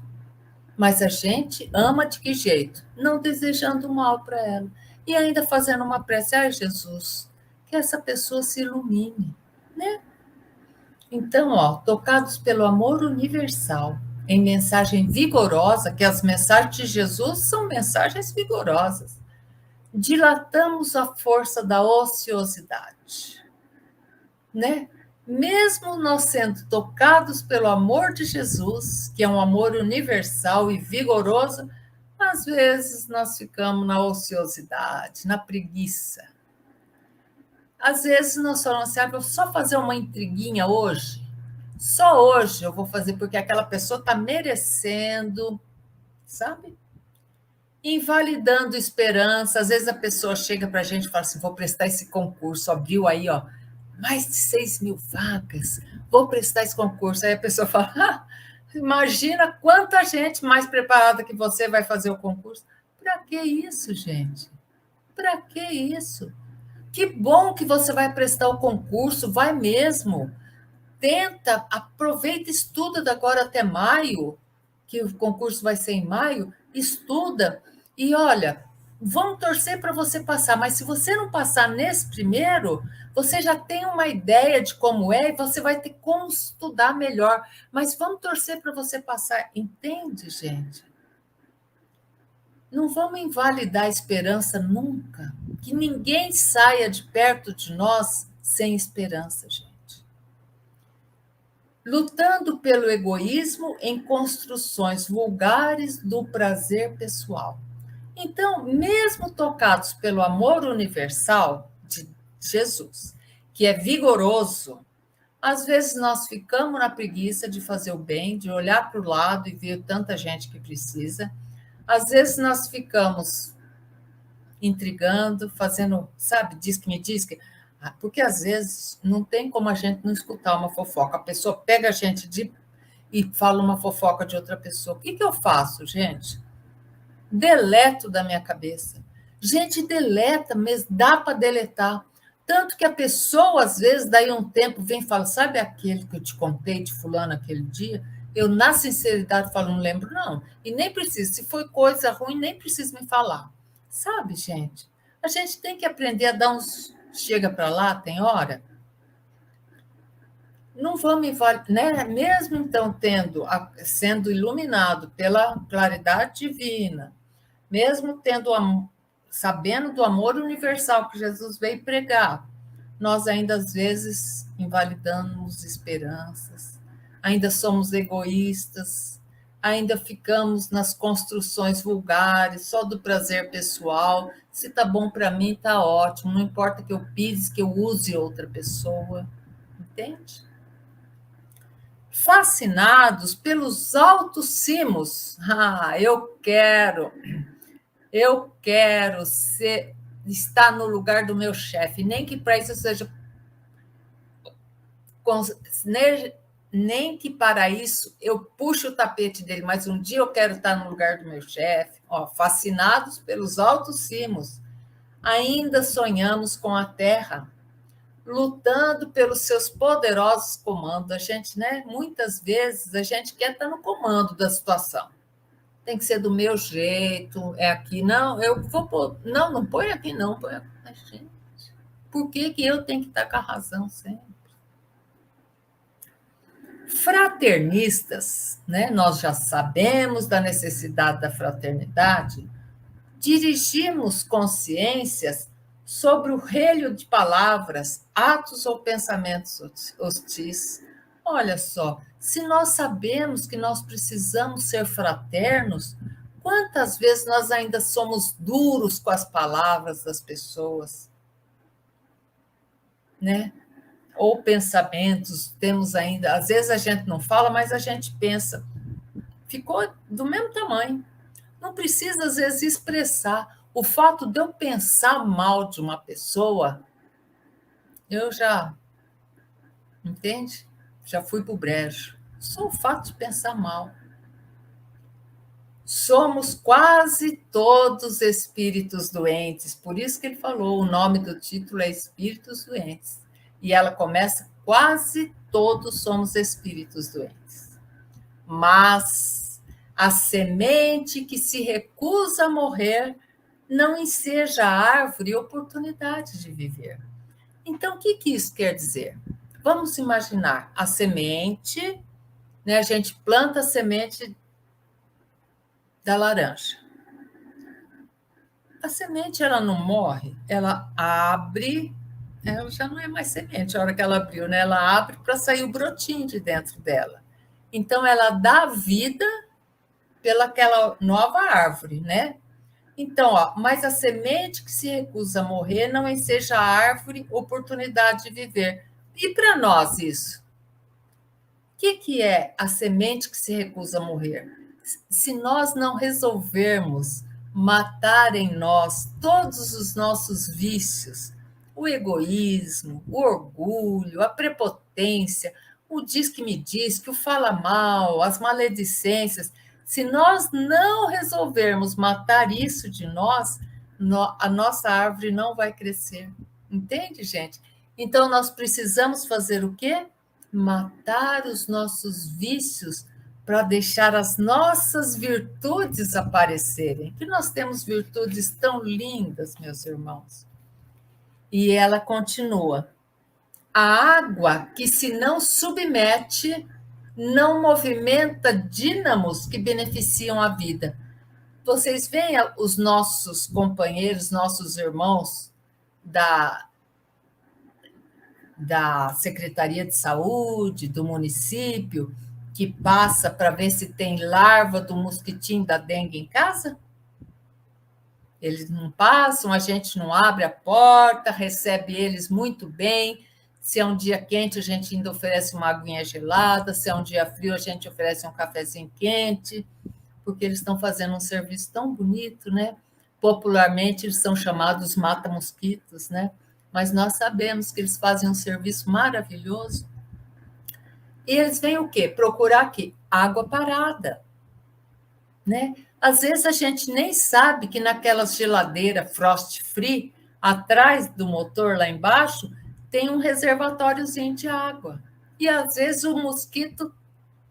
Mas a gente ama de que jeito? Não desejando mal para ela. E ainda fazendo uma prece, ai Jesus, que essa pessoa se ilumine, né? Então, ó, tocados pelo amor universal, em mensagem vigorosa, que as mensagens de Jesus são mensagens vigorosas, dilatamos a força da ociosidade, né? Mesmo nós sendo tocados pelo amor de Jesus, que é um amor universal e vigoroso, às vezes nós ficamos na ociosidade, na preguiça. Às vezes nós falamos assim, vou só fazer uma intriguinha hoje. Só hoje eu vou fazer porque aquela pessoa está merecendo, sabe? Invalidando esperança. Às vezes a pessoa chega para a gente e fala assim, vou prestar esse concurso, abriu aí, ó, mais de 6.000 vagas, vou prestar esse concurso. Aí a pessoa fala, imagina quanta gente mais preparada que você vai fazer o concurso. Para que isso, gente? Para que isso? Que bom que você vai prestar o concurso, vai mesmo. Tenta, aproveita, estuda de agora até maio, que o concurso vai ser em maio, estuda. E olha, vamos torcer para você passar, mas se você não passar nesse primeiro, você já tem uma ideia de como é e você vai ter como estudar melhor. Mas vamos torcer para você passar, entende, gente? Não vamos invalidar a esperança nunca. Que ninguém saia de perto de nós sem esperança, gente. Lutando pelo egoísmo em construções vulgares do prazer pessoal. Então, mesmo tocados pelo amor universal de Jesus, que é vigoroso, às vezes nós ficamos na preguiça de fazer o bem, de olhar para o lado e ver tanta gente que precisa. Às vezes nós ficamos intrigando, fazendo, sabe, diz que me diz que. Porque às vezes não tem como a gente não escutar uma fofoca. A pessoa pega a gente e fala uma fofoca de outra pessoa. O que eu faço, gente? Deleto da minha cabeça. Gente, deleta mesmo, dá para deletar. Tanto que a pessoa, às vezes, daí um tempo, vem e fala, sabe aquele que eu te contei de fulano aquele dia? Eu, na sinceridade, falo, não lembro, não. E nem precisa, se foi coisa ruim, nem precisa me falar. Sabe, gente? A gente tem que aprender a dar uns... Chega para lá, tem hora. Não vamos né? Mesmo então sendo iluminado pela claridade divina, mesmo sabendo do amor universal que Jesus veio pregar, nós ainda às vezes invalidamos esperanças, ainda somos egoístas, ainda ficamos nas construções vulgares, só do prazer pessoal. Se tá bom para mim, tá ótimo, não importa que eu pise, que eu use outra pessoa, entende? Fascinados pelos altos cimos. Eu quero estar no lugar do meu chefe, nem que para isso seja nem que para isso eu puxe o tapete dele, mas um dia eu quero estar no lugar do meu chefe, ó, fascinados pelos altos cimos. Ainda sonhamos com a terra, lutando pelos seus poderosos comandos. A gente, né? Muitas vezes a gente quer estar no comando da situação. Tem que ser do meu jeito, é aqui. Não, eu vou pôr. Não, não põe aqui, não. Põe aqui. Mas, gente, por que, que eu tenho que estar com a razão sempre? Fraternistas, né? Nós já sabemos da necessidade da fraternidade, dirigimos consciências sobre o relho de palavras, atos ou pensamentos hostis. Olha só, se nós sabemos que nós precisamos ser fraternos, quantas vezes nós ainda somos duros com as palavras das pessoas, né? Ou pensamentos, temos ainda, às vezes a gente não fala, mas a gente pensa. Ficou do mesmo tamanho. Não precisa, às vezes, expressar. O fato de eu pensar mal de uma pessoa, eu já, entende? Já fui para o brejo. Só o fato de pensar mal. Somos quase todos espíritos doentes. Por isso que ele falou, o nome do título é Espíritos Doentes. E ela começa, quase todos somos espíritos doentes. Mas a semente que se recusa a morrer não enseja a árvore oportunidade de viver. Então, o que isso quer dizer? Vamos imaginar a semente, né? A gente planta a semente da laranja. A semente, ela não morre, ela abre, ela já não é mais semente, a hora que ela abriu, né? Ela abre para sair o brotinho de dentro dela. Então, ela dá vida pelaquela nova árvore, né? Então, ó, mas a semente que se recusa a morrer não enseja a árvore oportunidade de viver. E para nós isso? O que é a semente que se recusa a morrer? Se nós não resolvermos matar em nós todos os nossos vícios, o egoísmo, o orgulho, a prepotência, o diz que me diz, que o fala mal, as maledicências, se nós não resolvermos matar isso de nós, a nossa árvore não vai crescer. Entende, gente? Então, nós precisamos fazer o quê? Matar os nossos vícios para deixar as nossas virtudes aparecerem. Que nós temos virtudes tão lindas, meus irmãos. E ela continua: a água que se não submete não movimenta dínamos que beneficiam a vida. Vocês veem os nossos companheiros, nossos irmãos da Secretaria de Saúde, do município, que passa para ver se tem larva do mosquitinho da dengue em casa? Eles não passam, a gente não abre a porta, recebe eles muito bem. Se é um dia quente, a gente ainda oferece uma aguinha gelada. Se é um dia frio, a gente oferece um cafezinho quente, porque eles estão fazendo um serviço tão bonito, né? Popularmente, eles são chamados mata-mosquitos, né? Mas nós sabemos que eles fazem um serviço maravilhoso. E eles vêm o quê? Procurar aqui água parada, né? Às vezes a gente nem sabe que naquelas geladeiras frost free, atrás do motor lá embaixo, tem um reservatóriozinho de água. E às vezes o mosquito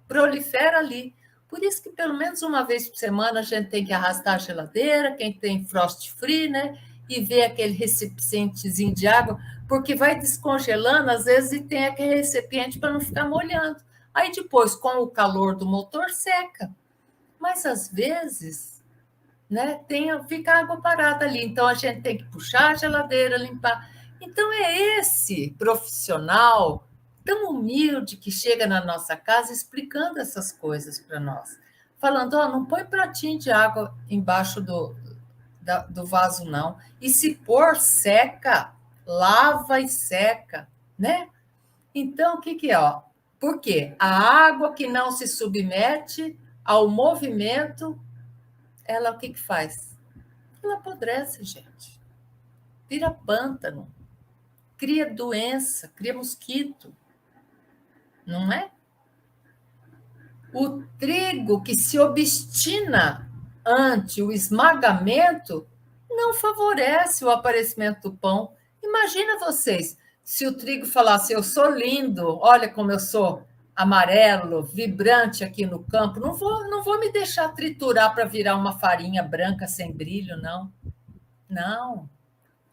prolifera ali. Por isso que pelo menos uma vez por semana a gente tem que arrastar a geladeira, quem tem frost free, né? E ver aquele recipientezinho de água, porque vai descongelando às vezes e tem aquele recipiente para não ficar molhando. Aí depois, com o calor do motor, seca. Mas às vezes, né, fica água parada ali, então a gente tem que puxar a geladeira, limpar. Então é esse profissional tão humilde que chega na nossa casa explicando essas coisas para nós, falando, ó, não põe pratinho de água embaixo do vaso, não. E se pôr, seca, lava e seca, né? Então, o que é? Ó? Por quê? A água que não se submete ao movimento, ela o que faz? Ela apodrece, gente. Vira pântano, cria doença, cria mosquito, não é? O trigo que se obstina ante o esmagamento não favorece o aparecimento do pão. Imagina vocês, se o trigo falasse, eu sou lindo, olha como eu sou amarelo, vibrante aqui no campo, não vou me deixar triturar para virar uma farinha branca sem brilho, não. Não.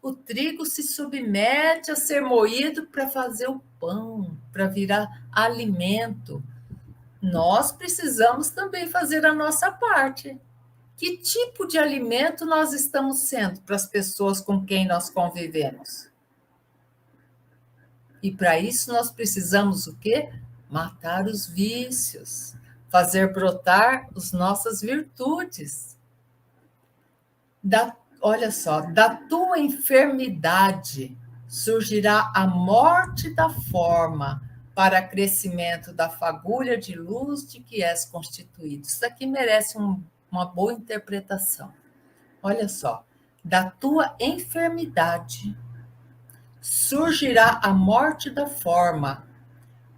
O trigo se submete a ser moído para fazer o pão, para virar alimento. Nós precisamos também fazer a nossa parte. Que tipo de alimento nós estamos sendo para as pessoas com quem nós convivemos? E para isso nós precisamos o quê? Matar os vícios, fazer brotar as nossas virtudes. Olha só, da tua enfermidade surgirá a morte da forma para crescimento da fagulha de luz de que és constituído. Isso aqui merece uma boa interpretação. Olha só, da tua enfermidade surgirá a morte da forma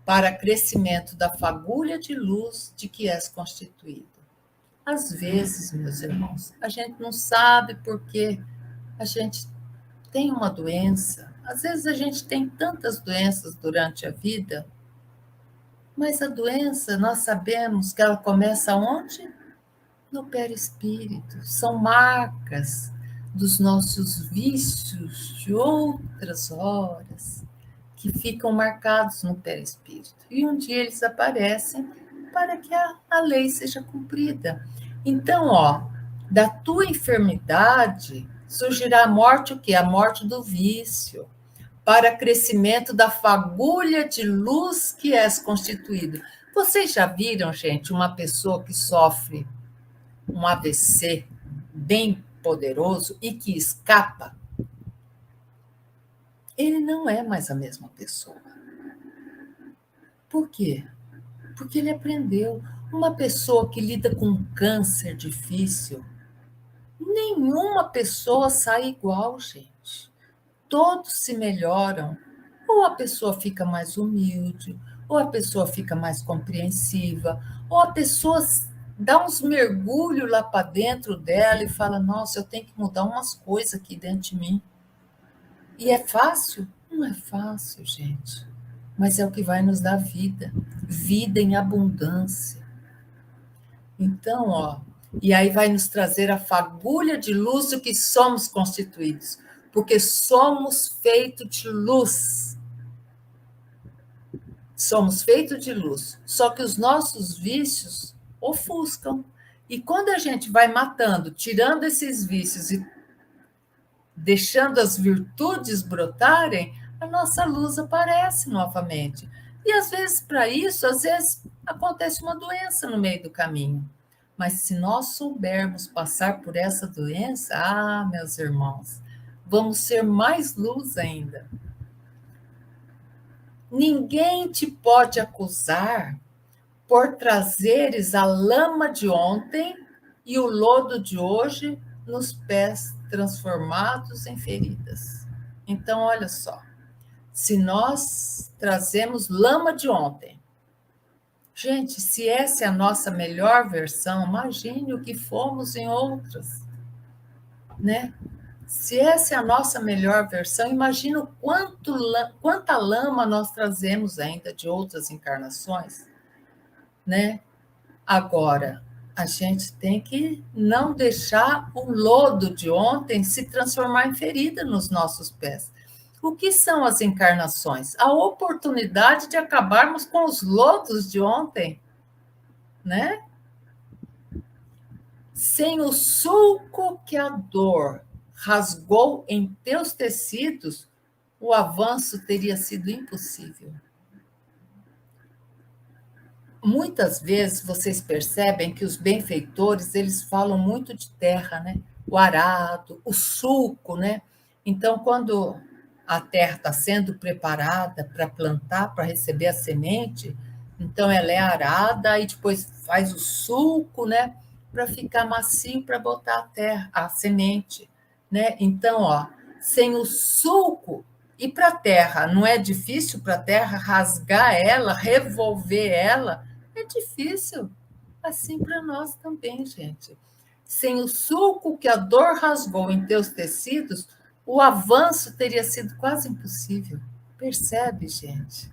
para crescimento da fagulha de luz de que és constituído. Às vezes, meus irmãos, a gente não sabe porque a gente tem uma doença. Às vezes a gente tem tantas doenças durante a vida, mas a doença, nós sabemos que ela começa onde? No perispírito. São marcas dos nossos vícios de outras horas que ficam marcados no perispírito. E um dia eles aparecem para que a lei seja cumprida. Então, da tua enfermidade surgirá a morte, o quê? A morte do vício, para crescimento da fagulha de luz que és constituído. Vocês já viram, gente, uma pessoa que sofre um AVC bem poderoso e que escapa? Ele não é mais a mesma pessoa. Por quê? Porque ele aprendeu. Uma pessoa que lida com um câncer difícil, nenhuma pessoa sai igual, gente. Todos se melhoram. Ou a pessoa fica mais humilde, ou a pessoa fica mais compreensiva, ou a pessoa dá uns mergulhos lá para dentro dela e fala, nossa, eu tenho que mudar umas coisas aqui dentro de mim. E é fácil? Não é fácil, gente. Mas é o que vai nos dar vida. Vida em abundância. Então, e aí vai nos trazer a fagulha de luz do que somos constituídos. Porque somos feitos de luz. Somos feitos de luz. Só que os nossos vícios ofuscam. E quando a gente vai matando, tirando esses vícios e deixando as virtudes brotarem, a nossa luz aparece novamente. E às vezes, para isso, às vezes acontece uma doença no meio do caminho. Mas se nós soubermos passar por essa doença, meus irmãos, vamos ser mais luz ainda. Ninguém te pode acusar por trazeres a lama de ontem e o lodo de hoje nos pés transformados em feridas. Então, olha só, se nós trazemos lama de ontem, gente, se essa é a nossa melhor versão, imagine o que fomos em outras, né? Se essa é a nossa melhor versão, imagina o quanta lama nós trazemos ainda de outras encarnações, né? Agora, a gente tem que não deixar o lodo de ontem se transformar em ferida nos nossos pés. O que são as encarnações? A oportunidade de acabarmos com os lodos de ontem, né? Sem o sulco que a dor rasgou em teus tecidos, o avanço teria sido impossível. Muitas vezes vocês percebem que os benfeitores, eles falam muito de terra, né? O arado, o sulco, né? Então, quando a terra está sendo preparada para plantar, para receber a semente, então ela é arada e depois faz o sulco, né? Para ficar macio para botar a terra, a semente, né? Então, sem o sulco, e para a terra, não é difícil para a terra rasgar ela, revolver ela? É difícil. Assim para nós também, gente. Sem o sulco que a dor rasgou em teus tecidos, o avanço teria sido quase impossível. Percebe, gente?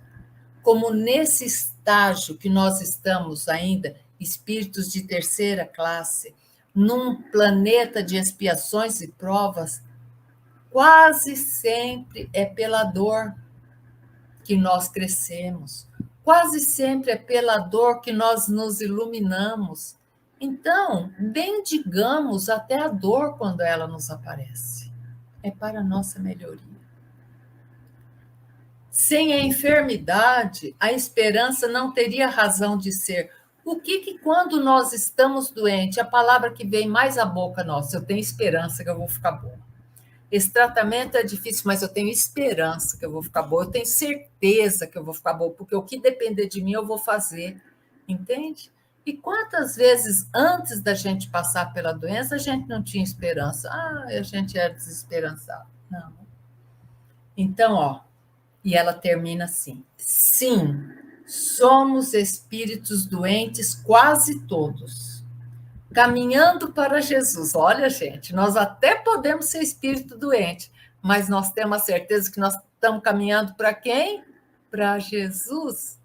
Como nesse estágio que nós estamos ainda, espíritos de terceira classe, num planeta de expiações e provas, quase sempre é pela dor que nós crescemos, quase sempre é pela dor que nós nos iluminamos. Então, bendigamos até a dor quando ela nos aparece. É para a nossa melhoria. Sem a enfermidade, a esperança não teria razão de ser. O que quando nós estamos doentes, a palavra que vem mais à boca nossa, eu tenho esperança que eu vou ficar boa. Esse tratamento é difícil, mas eu tenho esperança que eu vou ficar boa, eu tenho certeza que eu vou ficar boa, porque o que depender de mim eu vou fazer, entende? E quantas vezes antes da gente passar pela doença a gente não tinha esperança? Ah, a gente era desesperançado. Não. Então, ó, e ela termina assim: sim, somos espíritos doentes quase todos, caminhando para Jesus. Olha, gente, nós até podemos ser espírito doente, mas nós temos a certeza que nós estamos caminhando para quem? Para Jesus.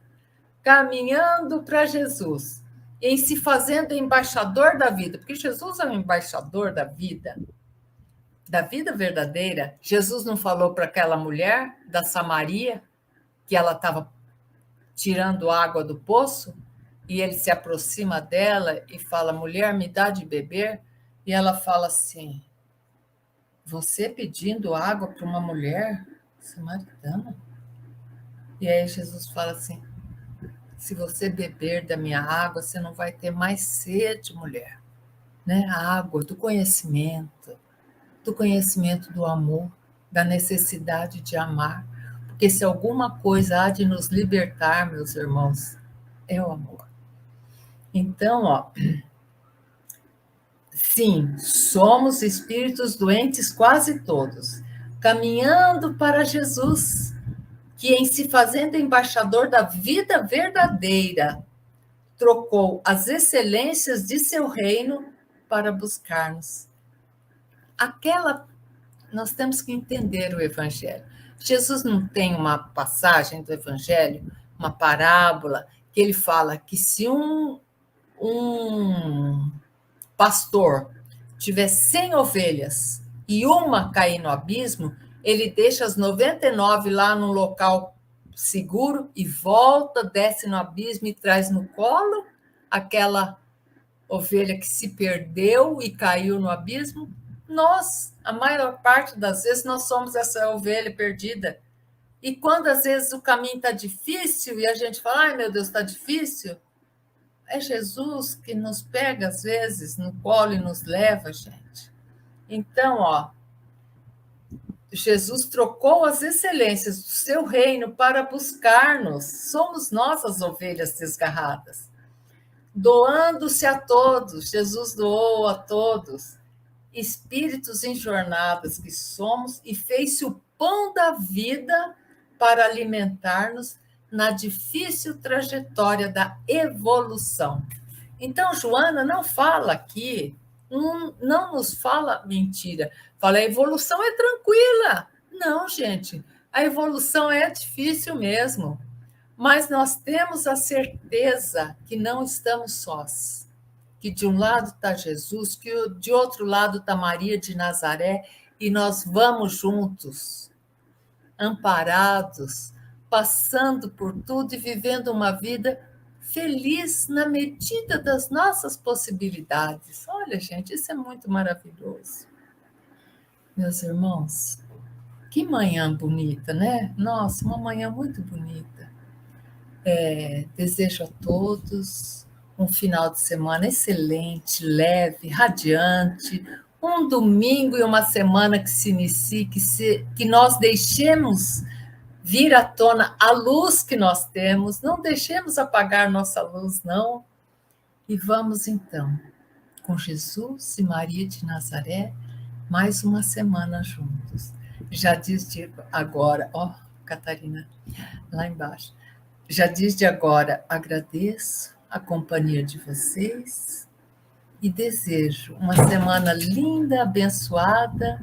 Caminhando para Jesus. Em se fazendo embaixador da vida, porque Jesus é o embaixador da vida verdadeira. Jesus não falou para aquela mulher da Samaria que ela estava tirando água do poço? E ele se aproxima dela e fala: mulher, me dá de beber. E ela fala assim: você pedindo água para uma mulher samaritana? E aí Jesus fala assim: se você beber da minha água, você não vai ter mais sede, mulher. Né? A água do conhecimento do amor, da necessidade de amar. Porque se alguma coisa há de nos libertar, meus irmãos, é o amor. Então, ó, sim, somos espíritos doentes quase todos, caminhando para Jesus, que em se fazendo embaixador da vida verdadeira, trocou as excelências de seu reino para buscar-nos. Nós temos que entender o Evangelho. Jesus não tem uma passagem do Evangelho, uma parábola, que ele fala que se um pastor tiver 100 ovelhas e uma cair no abismo, ele deixa as 99 lá num local seguro e volta, desce no abismo e traz no colo aquela ovelha que se perdeu e caiu no abismo. Nós, a maior parte das vezes, nós somos essa ovelha perdida. E quando às vezes o caminho está difícil e a gente fala: ai meu Deus, está difícil, é Jesus que nos pega, às vezes, no colo e nos leva, gente. Então, ó, Jesus trocou as excelências do seu reino para buscar-nos. Somos nós as ovelhas desgarradas. Doando-se a todos, Jesus doou a todos. Espíritos em jornadas que somos e fez-se o pão da vida para alimentar-nos na difícil trajetória da evolução. Então, Joana não fala aqui, não nos fala mentira, fala a evolução é tranquila. Não, gente, a evolução é difícil mesmo, mas nós temos a certeza que não estamos sós, que de um lado está Jesus, que de outro lado está Maria de Nazaré, e nós vamos juntos, amparados, passando por tudo e vivendo uma vida feliz na medida das nossas possibilidades. Olha, gente, isso é muito maravilhoso. Meus irmãos, que manhã bonita, né? Nossa, uma manhã muito bonita. Desejo a todos um final de semana excelente, leve, radiante, um domingo e uma semana que se inicie, que nós deixemos vir à tona a luz que nós temos, não deixemos apagar nossa luz, não. E vamos, então, com Jesus e Maria de Nazaré, mais uma semana juntos. Já diz de agora, Catarina, lá embaixo, já diz de agora, agradeço, a companhia de vocês e desejo uma semana linda, abençoada.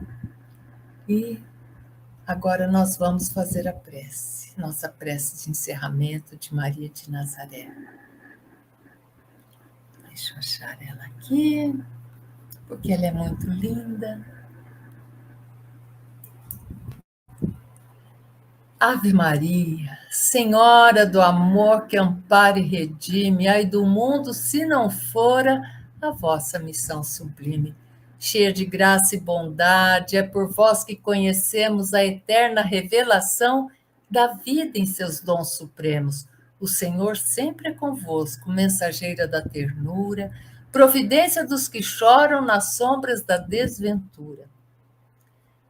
E agora nós vamos fazer a prece, nossa prece de encerramento de Maria de Nazaré. Deixa eu achar ela aqui, porque ela é muito linda. Ave Maria, Senhora do amor que ampara e redime, ai do mundo se não fora a vossa missão sublime. Cheia de graça e bondade, é por vós que conhecemos a eterna revelação da vida em seus dons supremos. O Senhor sempre é convosco, mensageira da ternura, providência dos que choram nas sombras da desventura.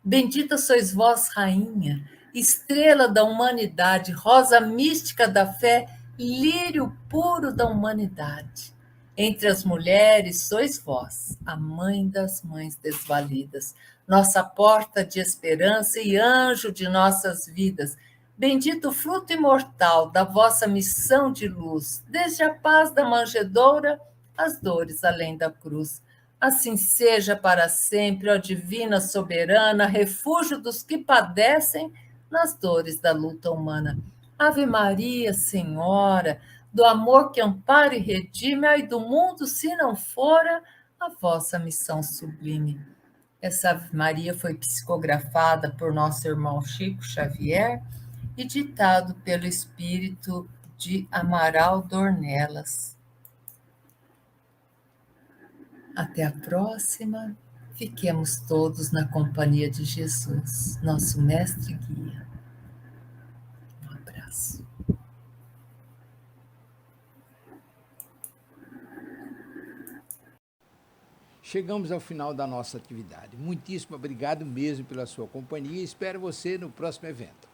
Bendita sois vós, Rainha, estrela da humanidade, rosa mística da fé, lírio puro da humanidade. Entre as mulheres sois vós, a mãe das mães desvalidas, nossa porta de esperança e anjo de nossas vidas. Bendito o fruto imortal da vossa missão de luz, desde a paz da manjedoura às dores além da cruz. Assim seja para sempre, ó divina soberana, refúgio dos que padecem nas dores da luta humana. Ave Maria, Senhora, do amor que ampara e redime, ai do mundo se não fora a vossa missão sublime. Essa Ave Maria foi psicografada por nosso irmão Chico Xavier e ditado pelo espírito de Amaral Dornelas. Até a próxima. Fiquemos todos na companhia de Jesus, nosso mestre e guia. Um abraço. Chegamos ao final da nossa atividade. Muitíssimo obrigado mesmo pela sua companhia e espero você no próximo evento.